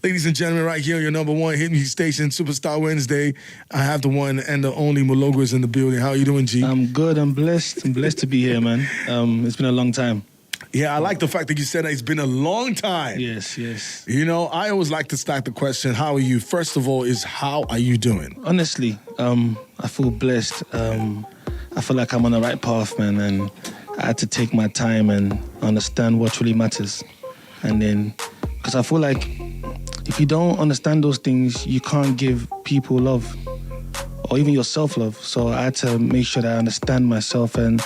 Ladies and gentlemen, right here, your number one hit music station, Superstar Wednesday. I have the one and the only Moelogo is in the building. How are you doing, G? I'm good. I'm blessed. I'm blessed to be here, man. It's been a long time. Yeah, I like the fact that you said that it's been a long time. Yes, yes. You know, I always like to start the question, how are you? First of all, is how are you doing? Honestly, I feel blessed. I feel like I'm on the right path, man, and I had to take my time and understand what really matters. And then, because I feel like if you don't understand those things, you can't give people love or even yourself love. So I had to make sure that I understand myself, and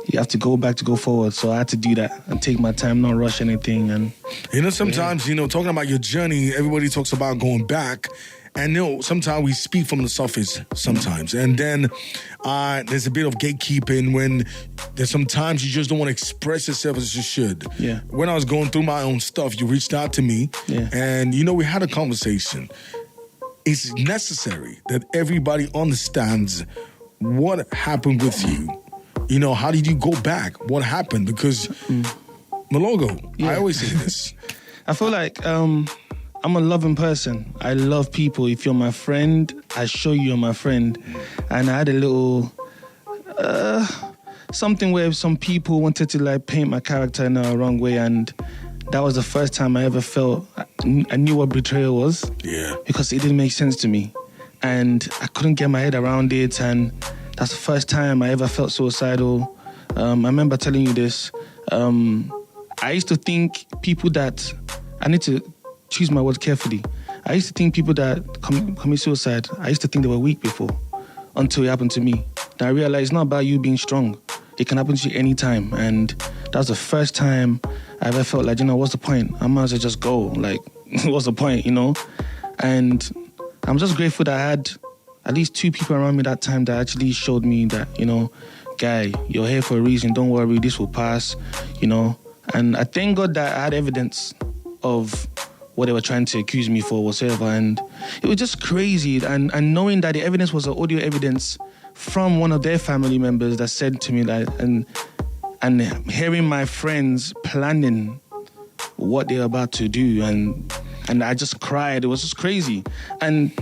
you have to go back to go forward. So I had to do that and take my time, not rush anything. And you know, sometimes, talking about your journey, everybody talks about going back. And sometimes we speak from the surface sometimes. And then there's a bit of gatekeeping when there's sometimes you just don't want to express yourself as you should. Yeah. When I was going through my own stuff, you reached out to me. Yeah. And, we had a conversation. It's necessary that everybody understands what happened with you. How did you go back? What happened? Because, Moelogo, I always say this. I feel like I'm a loving person. I love people. If you're my friend, I show you you're my friend. And I had a little something where some people wanted to paint my character in a wrong way, and that was the first time I ever felt I knew what betrayal was. Yeah. Because it didn't make sense to me, and I couldn't get my head around it. And that's the first time I ever felt suicidal. I remember telling you this. I used to think people that I need to choose my words carefully. I used to think people that commit suicide, I used to think they were weak before, until it happened to me. Then I realized it's not about you being strong. It can happen to you anytime. And that was the first time I ever felt like, what's the point? I might as well just go. What's the point, And I'm just grateful that I had at least 2 people around me that time that actually showed me that, guy, you're here for a reason. Don't worry, this will pass, And I thank God that I had evidence of what they were trying to accuse me for, whatever. And it was just crazy. And knowing that the evidence was an audio evidence from one of their family members that said to me that, and hearing my friends planning what they're about to do, and I just cried. It was just crazy. And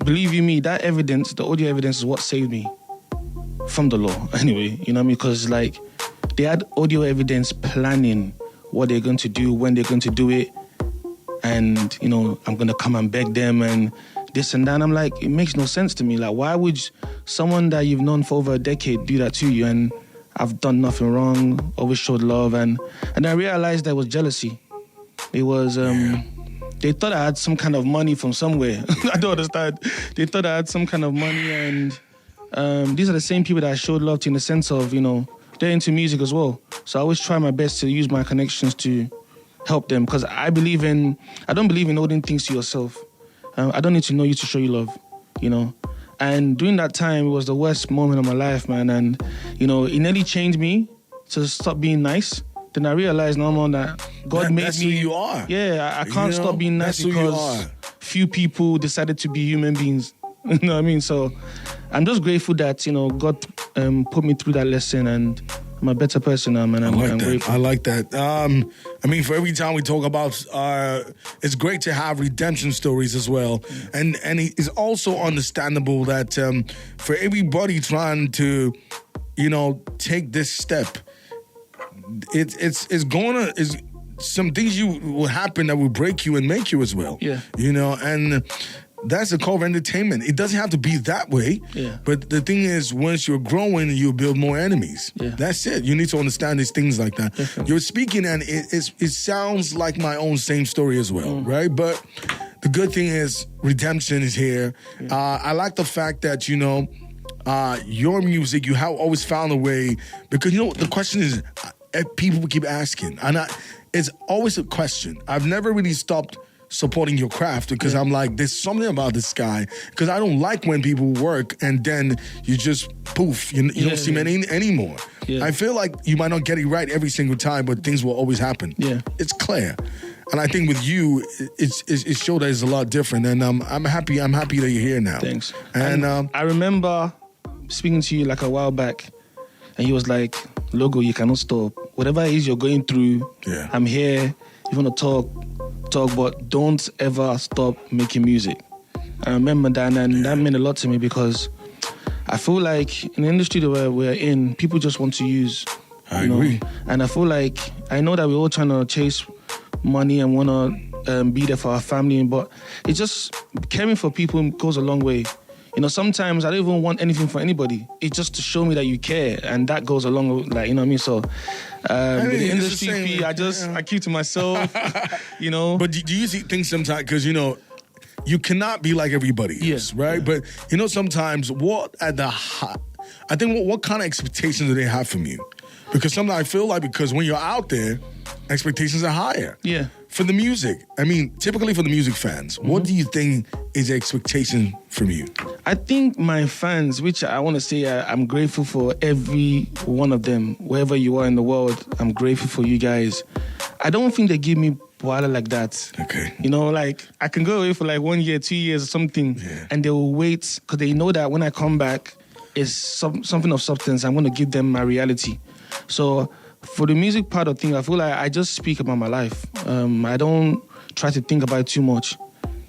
believe you me, that evidence, the audio evidence, is what saved me from the law. Anyway, you know what I mean? Because they had audio evidence planning what they're going to do, when they're going to do it. And, I'm going to come and beg them and this and that. And I'm like, it makes no sense to me. Why would someone that you've known for over a decade do that to you? And I've done nothing wrong, always showed love. And I realized there was jealousy. It was, they thought I had some kind of money from somewhere. I don't understand. They thought I had some kind of money. And these are the same people that I showed love to, in the sense of, they're into music as well. So I always try my best to use my connections to help them, because I don't believe in holding things to yourself. I don't need to know you to show you love, And during that time, it was the worst moment of my life, man. And, it nearly changed me to stop being nice. Then I realized no more that God made me. That's who you are. Yeah, I can't stop being nice because few people decided to be human beings. You know what I mean? So I'm just grateful that, God put me through that lesson, and I'm a better person now, man. I'm grateful. I like that. For every time we talk about, it's great to have redemption stories as well. And it's also understandable that for everybody trying to, take this step, it's gonna, some things will happen that will break you and make you as well. Yeah. And that's the core of entertainment. It doesn't have to be that way. Yeah. But the thing is, once you're growing, you build more enemies. Yeah. That's it. You need to understand these things like that. Definitely. You're speaking, and it sounds like my own same story as well, right? But the good thing is, redemption is here. Yeah. I like the fact that, your music, you have always found a way, because, the question is, people keep asking, and it's always a question. I've never really stopped supporting your craft, because I'm like, there's something about this guy, because I don't like when people work and then you just poof, you don't see many anymore. Yeah. I feel like you might not get it right every single time, but things will always happen. Yeah. It's clear. And I think with you, it showed that it's a lot different, and I'm happy that you're here now. Thanks. And I remember speaking to you a while back, and he was like, Logo, you cannot stop. Whatever it is you're going through, I'm here. You want to talk talk, but don't ever stop making music. I remember that, and that meant a lot to me because I feel like in the industry that we're in, people just want to use. I agree. And I feel like, I know that we're all trying to chase money and want to be there for our family, but it's just caring for people goes a long way. Sometimes I don't even want anything for anybody. It's just to show me that you care, and that goes along, like, you know what I mean? So, with the industry fee, I keep to myself, But do you think sometimes, because, you cannot be like everybody else, right? Yeah. But, sometimes what kind of expectations do they have from you? Because sometimes I feel like, because when you're out there, expectations are higher. Yeah. For the music, typically for the music fans, what do you think is the expectation from you? I think my fans, which I want to say I'm grateful for every one of them, wherever you are in the world, I'm grateful for you guys. I don't think they give me Boala like that. Okay. Like I can go away for like 1 year, 2 years or something, and they will wait because they know that when I come back, it's something of substance. I'm going to give them my reality. So for the music part of things, I feel like I just speak about my life. I don't try to think about it too much.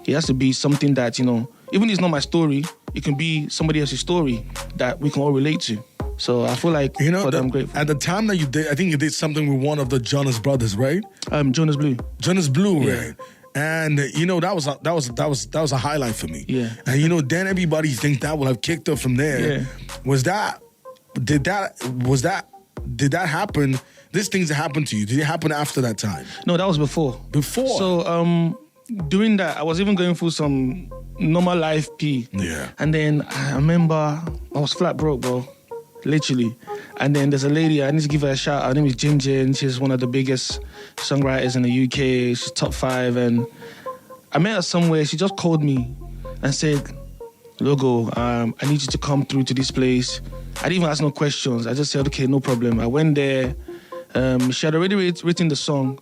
It has to be something that, even if it's not my story, it can be somebody else's story that we can all relate to. So I feel like for them, I'm grateful. At the time that you did, I think you did something with one of the Jonas Brothers, right? Jonas Blue. Jonas Blue, Yeah. right? And that was a highlight for me. Yeah. And then everybody thinks that would have kicked up from there. Yeah. Did that happen? These things that happened to you, did it happen after that time? No, that was before. Before? So during that, I was even going through some normal life P. Yeah. And then I remember I was flat broke, bro. Literally. And then there's a lady, I need to give her a shout out. Her name is Ginger, and she's one of the biggest songwriters in the UK. She's top 5. And I met her somewhere. She just called me and said, Logo, I need you to come through to this place. I didn't even ask no questions. I just said, okay, no problem. I went there. She had already written the song.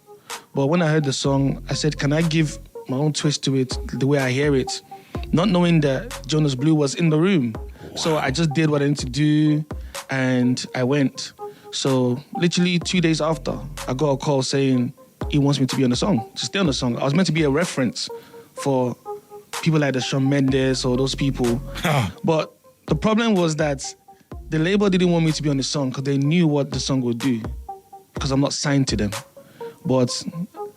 But when I heard the song, I said, can I give my own twist to it, the way I hear it? Not knowing that Jonas Blue was in the room. Wow. So I just did what I needed to do, and I went. So literally 2 days after, I got a call saying he wants me to be on the song, to stay on the song. I was meant to be a reference for people like the Shawn Mendes or those people. But the problem was that the label didn't want me to be on the song because they knew what the song would do, because I'm not signed to them. But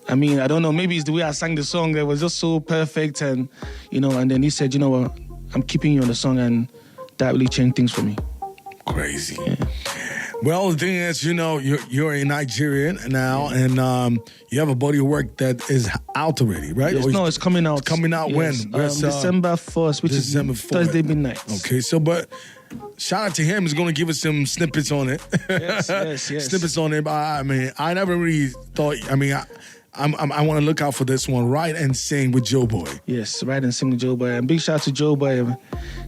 I don't know, maybe it's the way I sang the song that was just so perfect, and and then he said, you know what, I'm keeping you on the song, and that really changed things for me. Crazy. Yeah. Well, the thing is, you're a Nigerian now, and you have a body of work that is out already, right? Yes, it's coming out. It's coming out when? December 1st, which December is 4th. Thursday midnight. Okay, but shout out to him. He's going to give us some snippets on it. Yes. Snippets on it. I never really thought. I want to look out for this one. Write and Sing with Joe Boy. Yes, Write and Sing with Joe Boy. And big shout out to Joe Boy.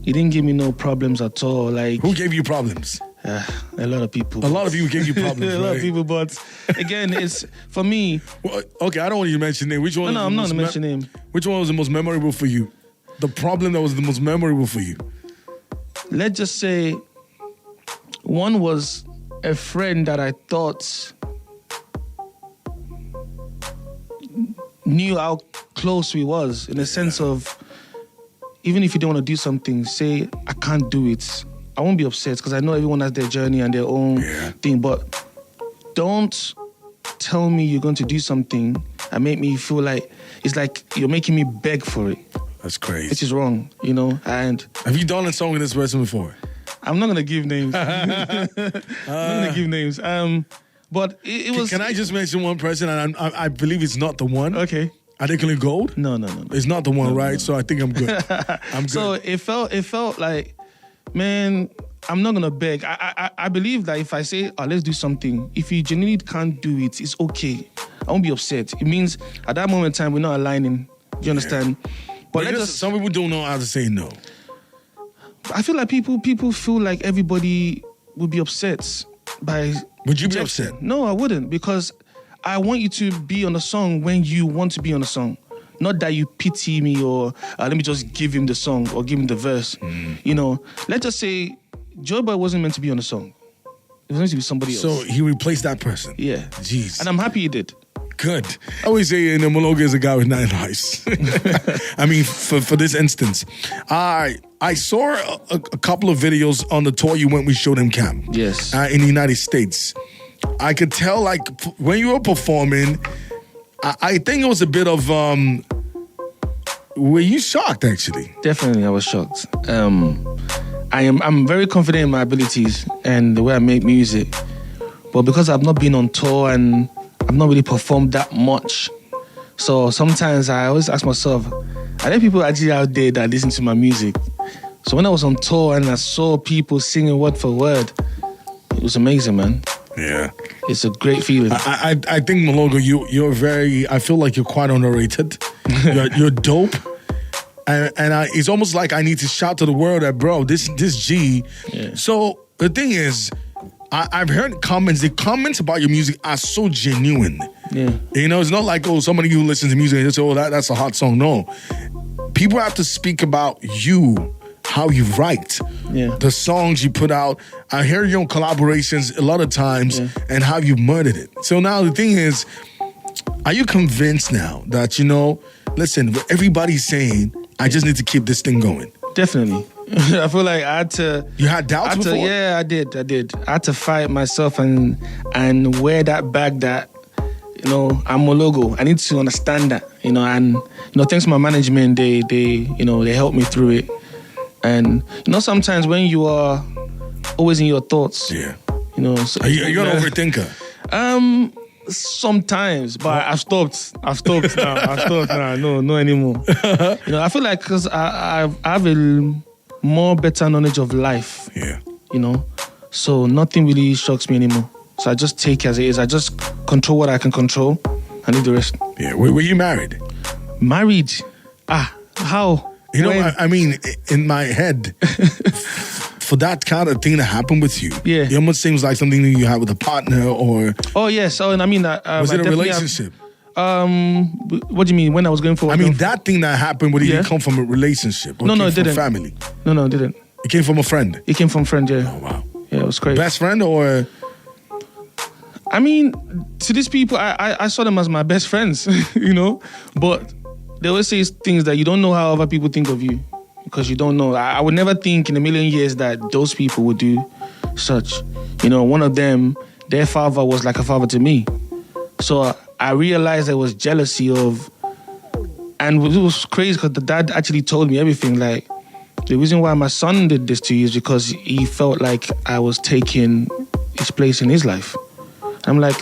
He didn't give me no problems at all. Like, who gave you problems? A lot of people. A lot of people gave you problems. A lot of people, but again, it's for me. Well, okay, I don't want you to mention name. Which one? No, I'm not going to mention name. Which one was the most memorable for you? The problem that was the most memorable for you? Let's just say one was a friend that I thought knew how close we was, in the sense of, even if you don't want to do something, say, I can't do it. I won't be upset because I know everyone has their journey and their own thing, but don't tell me you're going to do something and make me feel like it's like you're making me beg for it. That's crazy. Which is wrong, and... Have you done a song with this person before? I'm not going to give names. I'm not going to give names. But it was... Can I just mention one person? And I believe it's not the one. Okay. Adekunle Gold? No. It's not the one, right? No. So I think I'm good. I'm good. So it felt like, man, I'm not gonna beg. I believe that if I say, let's do something, if you genuinely can't do it, it's okay. I won't be upset. It means at that moment in time we're not aligning. Do you understand? But some people don't know how to say no. I feel like people feel like everybody would be upset by. Would you be upset? No, I wouldn't, because I want you to be on a song when you want to be on a song. Not that you pity me or let me just give him the song or give him the verse. Let's just say Joe Boy wasn't meant to be on the song. It was meant to be somebody else. So he replaced that person? Yeah. Jeez. And I'm happy he did. good. I always say, Moelogo is a guy with 9 lives. I mean, for this instance. I saw a couple of videos on the tour you went with Show Them Camp. Yes. In the United States. I could tell, like, when you were performing, I think it was a bit of, were you shocked, actually? Definitely, I was shocked. I'm very confident in my abilities and the way I make music. But because I've not been on tour and I've not really performed that much, so sometimes I always ask myself, are there people actually out there that listen to my music? So when I was on tour and I saw people singing word for word, it was amazing, man. Yeah. It's a great feeling. I think, Moelogo, you're very, I feel like you're quite underrated. You're dope. And it's almost like I need to shout to the world that, bro, this G. Yeah. So the thing is, I've heard comments. The comments about your music are so genuine. Yeah. You know, it's not like, oh, somebody who listens to music and just say, oh, that's a hot song. No. People have to speak about you, how you write, the songs you put out. I hear you on collaborations a lot of times and how you murdered it. So now the thing is, are you convinced now that, listen, what everybody's saying, I just need to keep this thing going? Definitely. I feel like I had to... You had doubts before? Yeah, I did. I had to fight myself and wear that bag that, I'm Moelogo. I need to understand that, and, thanks to my management, they helped me through it. And, sometimes when you are always in your thoughts, so, are you an overthinker? Sometimes, but I've stopped now. No anymore. I feel like because I have a more better knowledge of life. Yeah. So nothing really shocks me anymore. So I just take it as it is. I just control what I can control and leave the rest. Yeah. Were you married? Married? How? I mean, in my head, for that kind of thing to happen with you, it almost seems like something that you had with a partner or... Oh, yes. Oh, and I mean... was it a relationship? What do you mean? When I was going for... I mean, that thing that happened, it didn't come from a relationship? Or No, it didn't. Family? No, it didn't. It came from a friend? It came from a friend, yeah. Oh, wow. Yeah, it was crazy. Best friend or... I mean, to these people, I saw them as my best friends, But they always say things that you don't know how other people think of you because you don't know. I would never think in a million years that those people would do such. One of them, their father was like a father to me. So I realized there was jealousy of... And it was crazy because the dad actually told me everything. Like, the reason why my son did this to you is because he felt like I was taking his place in his life. I'm like,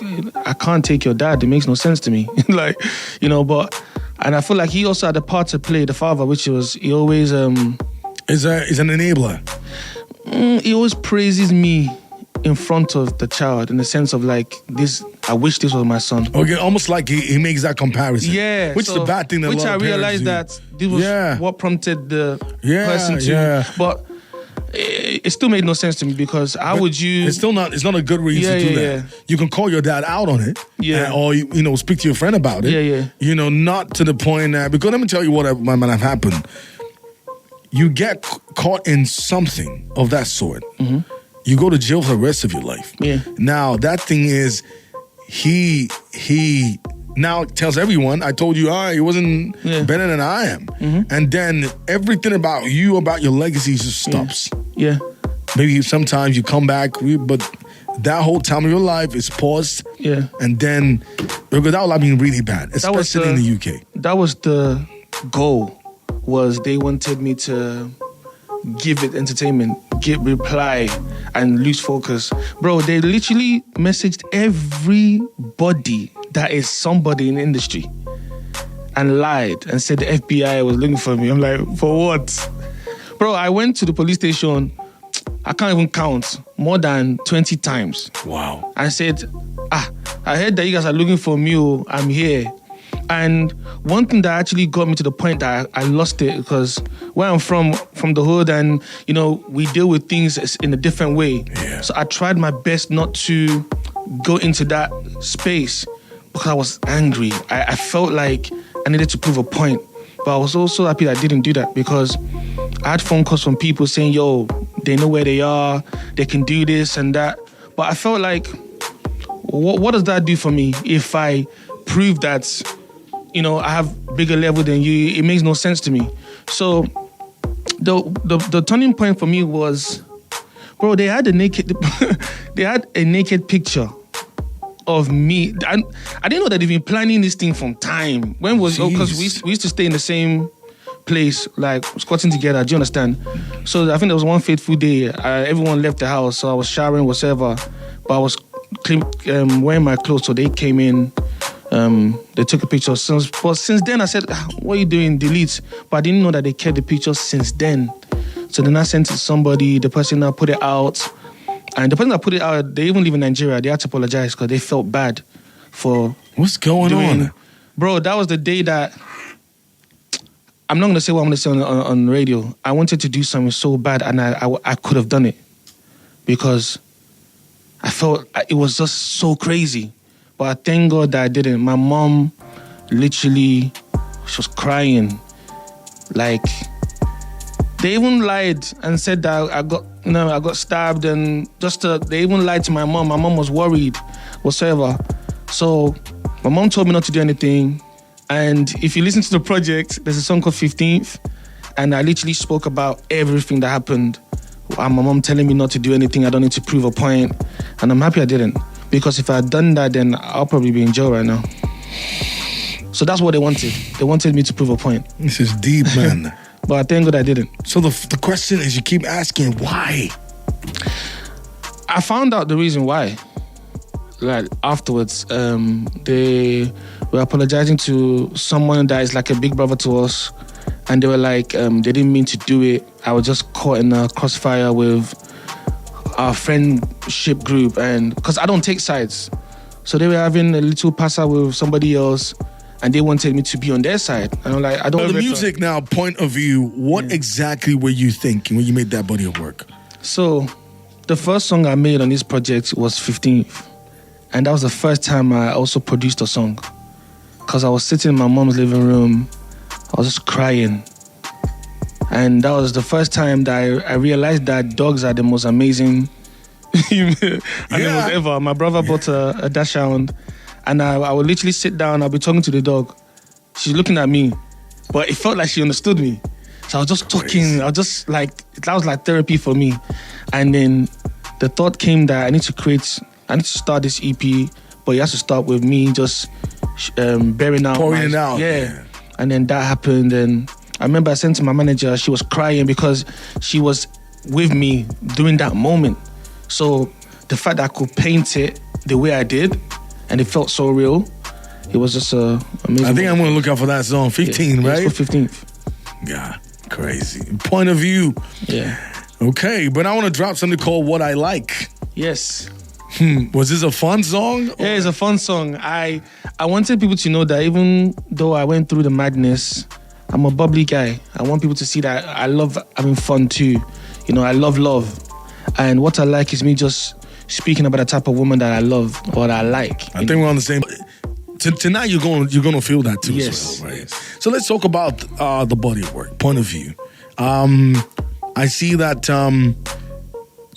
I can't take your dad. It makes no sense to me. But... And I feel like he also had a part to play, the father, which was, he always... Is an enabler. He always praises me in front of the child in the sense of like, this. I wish this was my son. Okay, almost like he makes that comparison. Yeah. Which is the bad thing that a lot of parents do. Which I realized that this was what prompted the person to... Yeah. But it still made no sense to me because how would you... It's not a good reason to do that. Yeah. You can call your dad out on it. Yeah. Or, speak to your friend about it. Yeah. Not to the point that... Because let me tell you what might have happened. You get caught in something of that sort. Mm-hmm. You go to jail for the rest of your life. Yeah. Now, that thing is... He now tells everyone, I told you, he wasn't better than I am. Mm-hmm. And then everything about you, about your legacy just stops. Yeah. Maybe sometimes you come back, but that whole time of your life is paused. Yeah. And then, because that would have been really bad, especially in the UK. That was the goal, was they wanted me to give it entertainment, get reply, and lose focus. Bro, they literally messaged everybody that is somebody in the industry and lied and said the FBI was looking for me. I'm like, for what? Bro, I went to the police station, I can't even count, more than 20 times. Wow. I said, I heard that you guys are looking for me, I'm here. And one thing that actually got me to the point that I lost it, because where I'm from the hood, and we deal with things in a different way. Yeah. So I tried my best not to go into that space because I was angry. I felt like I needed to prove a point. But I was also happy that I didn't do that because I had phone calls from people saying, yo, they know where they are, they can do this and that. But I felt like, what does that do for me if I prove that, I have bigger level than you. It makes no sense to me. So the turning point for me was, bro, they had a naked picture of me. I didn't know that they've been planning this thing from time. When was because we used to stay in the same place, like squatting together. Do you understand? So I think there was one fateful day. Everyone left the house, so I was showering, whatever. But I was wearing my clothes, so they came in. They took a picture. But since then, I said, "What are you doing? Delete." But I didn't know that they kept the picture since then. So then I sent it to somebody. The person now put it out. And the person that put it out, they even live in Nigeria. They had to apologize because they felt bad for... What's going on? Bro, that was the day that... I'm not going to say what I'm going to say on radio. I wanted to do something so bad and I could have done it. Because I felt it was just so crazy. But I thank God that I didn't. My mom literally, she was crying. Like... They even lied and said that I got stabbed, and they even lied to my mom. My mom was worried, whatsoever. So my mom told me not to do anything. And if you listen to the project, there's a song called 15th, and I literally spoke about everything that happened. And my mom telling me not to do anything. I don't need to prove a point, and I'm happy I didn't, because if I had done that, then I'll probably be in jail right now. So that's what they wanted. They wanted me to prove a point. This is deep, man. But I thank God I didn't. So the question is, you keep asking, why? I found out the reason why. Like, afterwards, they were apologizing to someone that is like a big brother to us. And they were like, they didn't mean to do it. I was just caught in a crossfire with our friendship group. And because I don't take sides. So they were having a little pass-out with somebody else. And they wanted me to be on their side. And I'm like, I don't... The music now, point of view, what exactly were you thinking when you made that body of work? So, the first song I made on this project was 15th. And that was the first time I also produced a song. Because I was sitting in my mom's living room. I was just crying. And that was the first time that I realized that dogs are the most amazing animals ever. My brother bought a dachshund. And I would literally sit down, I'll be talking to the dog. She's looking at me, but it felt like she understood me. So I was just talking, I was just like, that was like therapy for me. And then the thought came that I need to start this EP, but it has to start with me just bearing out. Pouring it out. Yeah. And then that happened, and I remember I sent to my manager, she was crying because she was with me during that moment. So the fact that I could paint it the way I did, and it felt so real. It was just amazing. I think I'm going to look out for that song, 15, right? It's for 15th. Yeah, crazy. Point of view. Yeah. Okay, but I want to drop something called What I Like. Yes. Was this a fun song? Yeah, it's a fun song. I wanted people to know that even though I went through the madness, I'm a bubbly guy. I want people to see that I love having fun too. I love love. And what I like is me just speaking about the type of woman that I love or that I like. I think we're on the same. Tonight you're gonna feel that too. Yes. As well, right? So let's talk about the body of work, point of view. I see that.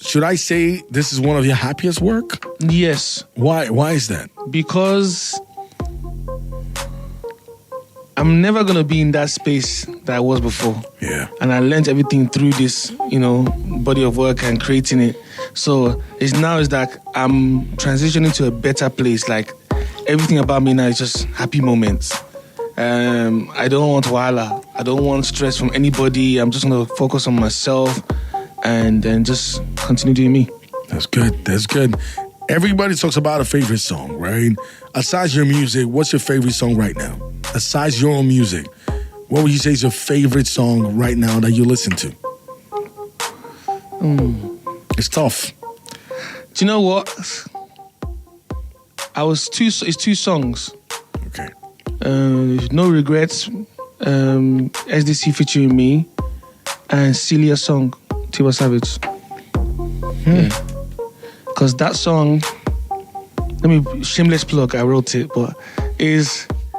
Should I say this is one of your happiest work? Yes. Why? Why is that? Because I'm never gonna be in that space that I was before. Yeah. And I learned everything through this, body of work and creating it. So it's like I'm transitioning to a better place. Like everything about me now is just happy moments. I don't want wahala. I don't want stress from anybody. I'm just gonna focus on myself and then just continue doing me. That's good. That's good. Everybody talks about a favorite song, right? Aside your music, what's your favorite song right now? Aside your own music, what would you say is your favorite song right now that you listen to? It's tough. Do you know what? It's two songs. Okay. No Regrets, SDC featuring me, and Celia song, Tiwa Savage. Yeah. Because that song, shameless plug, I wrote it, but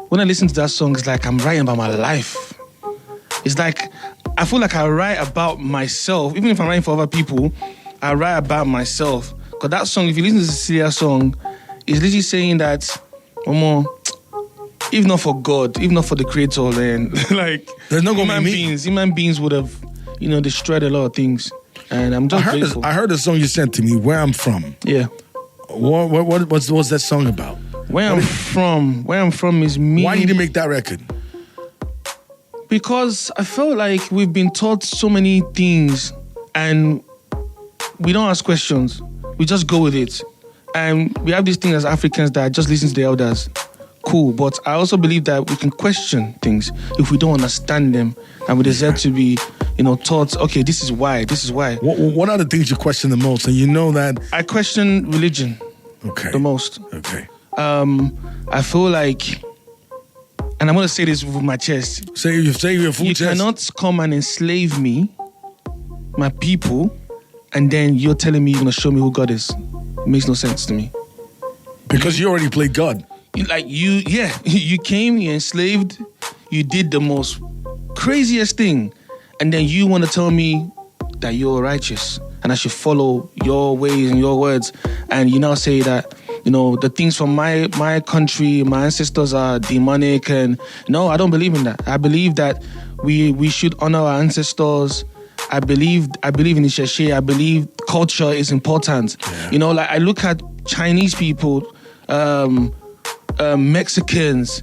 when I listen to that song, it's like I'm writing about my life. It's like, I feel like I write about myself. Even if I'm writing for other people, I write about myself. Because that song, if you listen to the Cecilia song, it's literally saying that, Momo, if not for God, if not for the Creator, then like There's not gonna be me. human beings would have, destroyed a lot of things. And I'm just grateful. I heard the song you sent to me, Where I'm From. Yeah. What's that song about? Where I'm from is me. Why did you make that record? Because I felt like we've been taught so many things and we don't ask questions. We just go with it. And we have this thing as Africans that just listen to the elders. Cool. But I also believe that we can question things if we don't understand them and we deserve to be, taught, okay, this is why. What are the things you question the most? And you know that... I question religion the most. Okay. I feel like... And I'm going to say this with my chest. Say your full chest. You cannot come and enslave me, my people, and then you're telling me you're going to show me who God is. It makes no sense to me. Because you already played God. You came, you enslaved, you did the most craziest thing, and then you want to tell me that you're righteous and I should follow your ways and your words, and you now say that the things from my country, my ancestors are demonic, and no, I don't believe in that. I believe that we should honor our ancestors. I believe in Isheshe. I believe culture is important. Yeah. Like I look at Chinese people, Mexicans,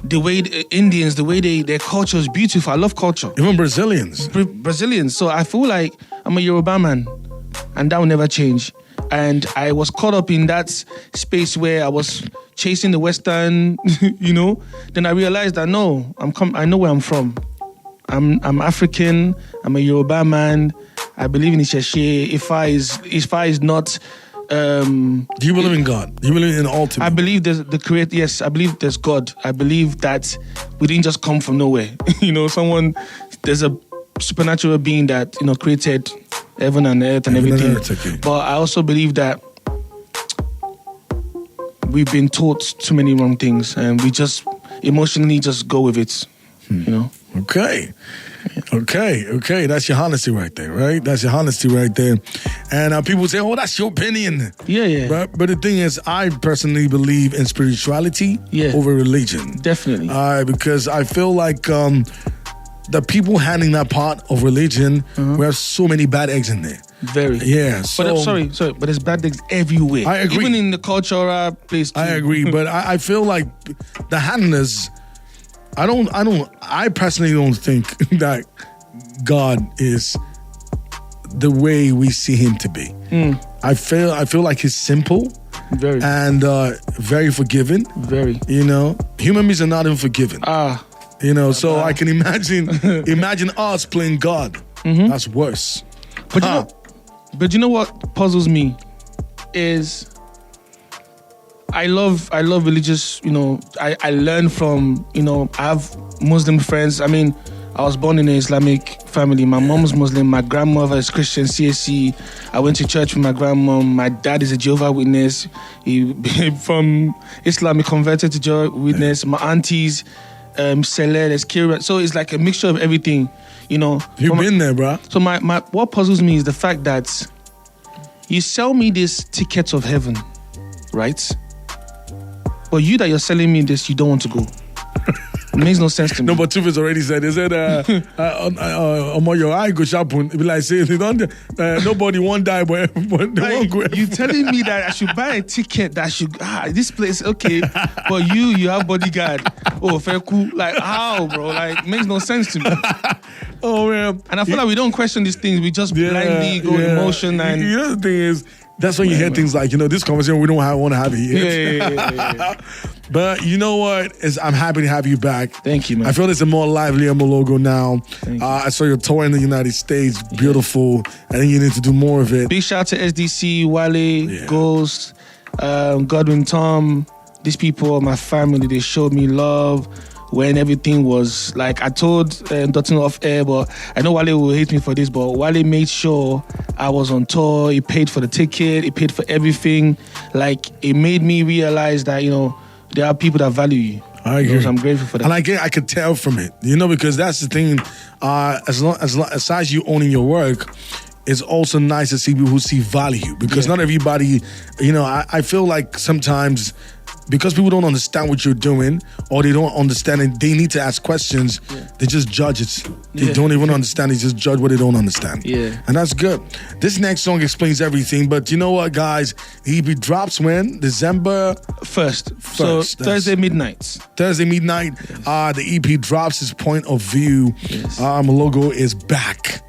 the way Indians, the way their culture is beautiful. I love culture. Even Brazilians. Brazilians. So I feel like I'm a Yoruba man, and that will never change. And I was caught up in that space where I was chasing the Western, Then I realized that no, I know where I'm from. I'm African. I'm a Yoruba man. I believe in Isheshe. Ifa is not. Do you believe in God? Do you believe in ultimate? I believe there's the creator. Yes, I believe there's God. I believe that we didn't just come from nowhere. There's a supernatural being that created heaven and earth and everything. Okay. But I also believe that we've been taught too many wrong things, and we just emotionally just go with it. Okay. Okay. That's your honesty right there, right? That's your honesty right there. And people say, oh, that's your opinion. Yeah. But the thing is, I personally believe in spirituality over religion. Definitely. Because I feel like the people handling that part of religion, we have so many bad eggs in there. Very. Yeah. So, but sorry, but there's bad things everywhere. I agree. Even in the cultural place too. I agree. But I feel like the handlers... I personally don't think that God is the way we see him to be. I feel like he's simple. Very. And very forgiving. Very. Human beings are not even forgiven. So I can imagine us playing God. That's worse. But you know what puzzles me is I love religious, I learn from, I have Muslim friends. I mean, I was born in an Islamic family. My mom's Muslim. My grandmother is Christian, CSC. I went to church with my grandmom. My dad is a Jehovah's Witness. He from Islam, he converted to Jehovah's Witness. My aunties, Celeste, Kira. So it's like a mixture of everything, You've been there, bro. So my what puzzles me is the fact that you sell me this ticket of heaven, right? But you that you're selling me this, you don't want to go. It makes no sense to me. No, but Tufis already said, he said, on your eye go sharp one. It be like saying, nobody won't die, but they won't go. You telling me that I should buy a ticket that should, this place, okay, but you have bodyguard. Oh, fair, cool. Like, how, bro? Like, it makes no sense to me. Oh, man. And I feel like we don't question these things. We just blindly go emotion. And the thing is, that's when you hear things like, this conversation, we don't want to have it here. Yeah. But you know what? I'm happy to have you back. Thank you, man. I feel it's a more livelier Moelogo now. I saw your tour in the United States. Beautiful. I think you need to do more of it. Big shout out to SDC, Wale, Ghost, Godwin, Tom. These people are my family. They showed me love when everything was like, I told Do2dtun off air, but I know Wale will hate me for this, but Wale made sure I was on tour. He paid for the ticket. He paid for everything. Like, it made me realize that, there are people that value you. I agree. So I'm grateful for that. And I could tell from it, because that's the thing. As you owning your work, it's also nice to see people who see value, because not everybody, I feel like sometimes because people don't understand what you're doing, or they don't understand it, they need to ask questions. They just judge it. They don't even understand. They just judge what they don't understand. And that's good. This next song explains everything. But you know what, guys? The EP drops when? December 1st. So Thursday midnight. Thursday midnight. The EP drops his point of view. Moelogo is back.